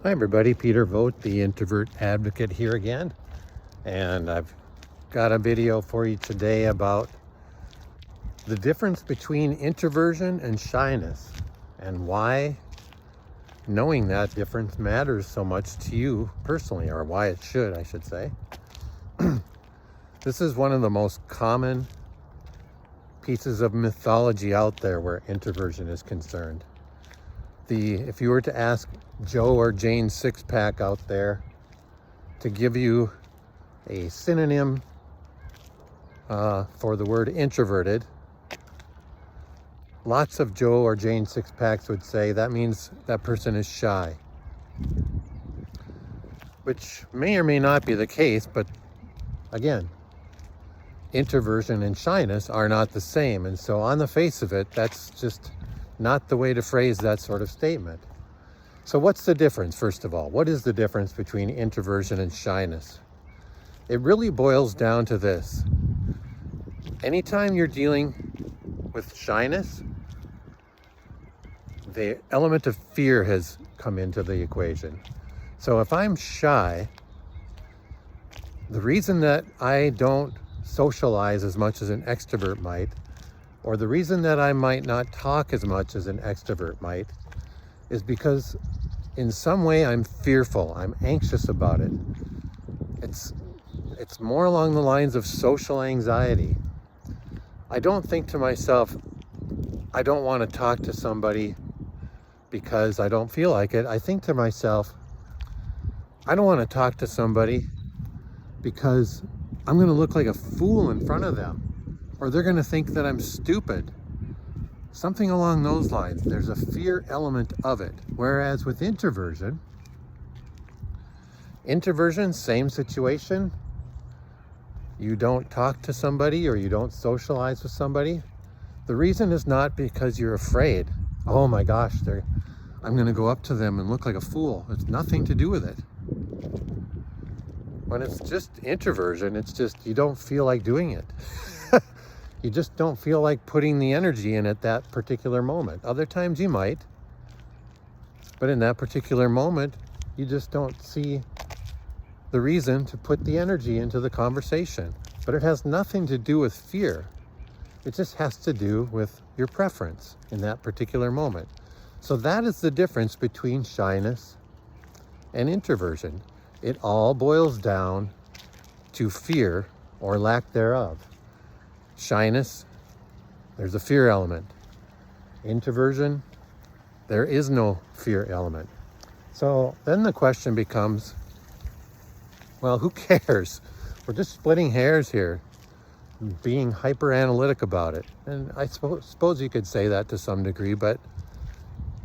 Hi everybody, Peter Vogt, the introvert advocate here again. And I've got a video for you today about the difference between introversion and shyness and why knowing that difference matters so much to you personally, or why it should, I should say. This is one of the most common pieces of mythology out there where introversion is concerned. If you were to ask Joe or Jane Sixpack out there to give you a synonym for the word introverted, lots of Joe or Jane Sixpacks would say that means that person is shy, which may or may not be the case, but again, introversion and shyness are not the same, and so on the face of it, that's just not the way to phrase that sort of statement. So what's the difference, first of all? What is the difference between introversion and shyness? It really boils down to this. Anytime you're dealing with shyness, the element of fear has come into the equation. So if I'm shy, the reason that I don't socialize as much as an extrovert might, or the reason that I might not talk as much as an extrovert might, is because in some way I'm fearful, I'm anxious about it. It's more along the lines of social anxiety. I don't think to myself, I don't want to talk to somebody because I don't feel like it. I think to myself, I don't want to talk to somebody because I'm going to look like a fool in front of them, or they're going to think that I'm stupid. Something along those lines. There's a fear element of it. Whereas with introversion, same situation. You don't talk to somebody or you don't socialize with somebody. The reason is not because you're afraid. Oh my gosh, I'm going to go up to them and look like a fool. It's nothing to do with it. When it's just introversion, it's just you don't feel like doing it. You just don't feel like putting the energy in at that particular moment. Other times you might, but in that particular moment, you just don't see the reason to put the energy into the conversation. But it has nothing to do with fear. It just has to do with your preference in that particular moment. So that is the difference between shyness and introversion. It all boils down to fear or lack thereof. Shyness, there's a fear element. Introversion, there is no fear element. So then the question becomes, well, who cares? We're just splitting hairs here, being hyper analytic about it. And I suppose you could say that to some degree, but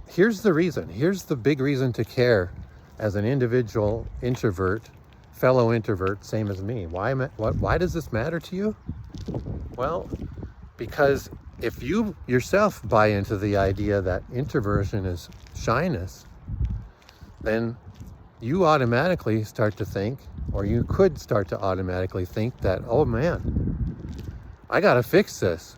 here's the reason. Here's the big reason to care as an individual introvert, fellow introvert, same as me. Why does this matter to you? Well, because if you yourself buy into the idea that introversion is shyness, then you automatically start to think, or you could start to automatically think that, oh man, I gotta fix this.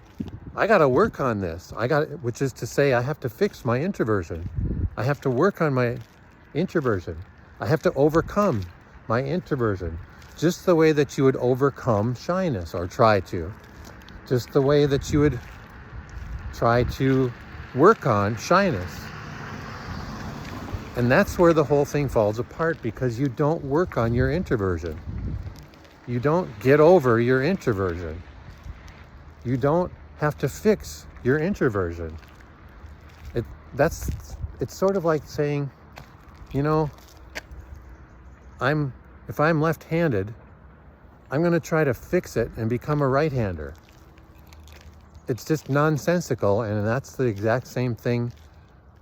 I gotta work on this. Which is to say, I have to fix my introversion. I have to work on my introversion. I have to overcome my introversion, just the way that you would overcome shyness, or try to. Just the way that you would try to work on shyness. And that's where the whole thing falls apart, because you don't work on your introversion. You don't get over your introversion. You don't have to fix your introversion. It's sort of like saying, you know, if I'm left-handed, I'm going to try to fix it and become a right-hander. It's just nonsensical, and that's the exact same thing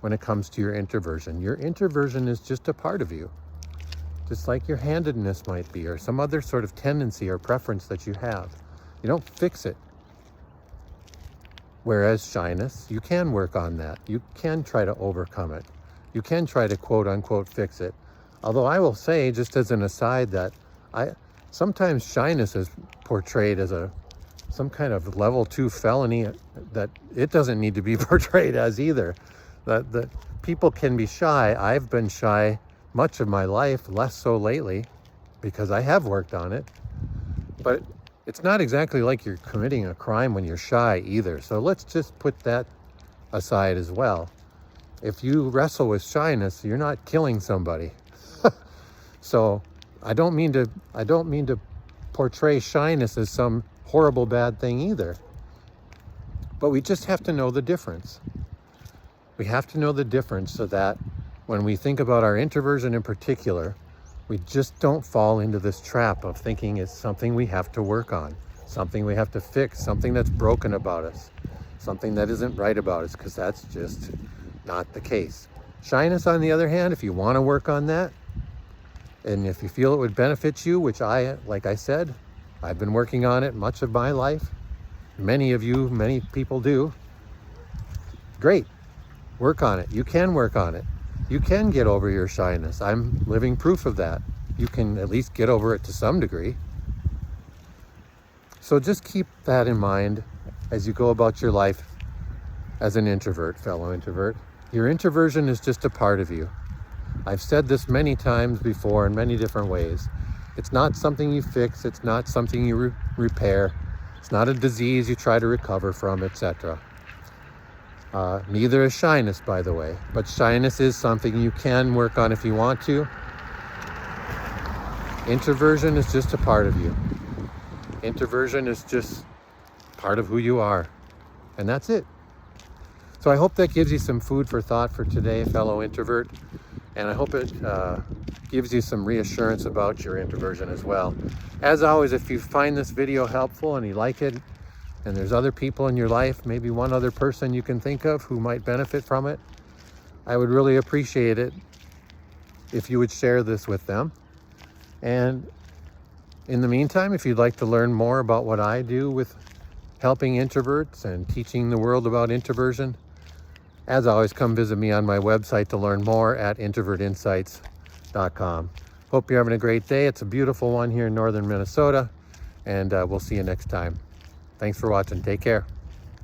when it comes to your introversion. Your introversion is just a part of you, just like your handedness might be, or some other sort of tendency or preference that you have. You don't fix it. Whereas shyness, you can work on that. You can try to overcome it. You can try to quote unquote fix it. Although I will say, just as an aside, that sometimes shyness is portrayed as some kind of level 2 felony that it doesn't need to be portrayed as either. That people can be shy. I've been shy much of my life, less so lately, because I have worked on it. But it's not exactly like you're committing a crime when you're shy either. So let's just put that aside as well. If you wrestle with shyness, you're not killing somebody. So I don't mean to portray shyness as some horrible bad thing either. But we just have to know the difference. We have to know the difference so that when we think about our introversion in particular, we just don't fall into this trap of thinking it's something we have to work on, something we have to fix, something that's broken about us, something that isn't right about us, because that's just not the case. Shyness, on the other hand, if you want to work on that, and if you feel it would benefit you, which like I said, I've been working on it much of my life. Many people do. Great. Work on it. You can work on it. You can get over your shyness. I'm living proof of that. You can at least get over it to some degree. So just keep that in mind as you go about your life as an introvert, fellow introvert. Your introversion is just a part of you. I've said this many times before in many different ways. It's not something you fix. It's not something you repair. It's not a disease you try to recover from, etc. Neither is shyness, by the way. But shyness is something you can work on if you want to. Introversion is just a part of you. Introversion is just part of who you are. And that's it. So I hope that gives you some food for thought for today, fellow introvert. And I hope it gives you some reassurance about your introversion as well. As always, if you find this video helpful and you like it, and there's other people in your life, maybe one other person you can think of who might benefit from it, I would really appreciate it if you would share this with them. And in the meantime, if you'd like to learn more about what I do with helping introverts and teaching the world about introversion, as always, come visit me on my website to learn more at introvertinsights.com. Hope you're having a great day. It's a beautiful one here in northern Minnesota, and we'll see you next time. Thanks for watching. Take care.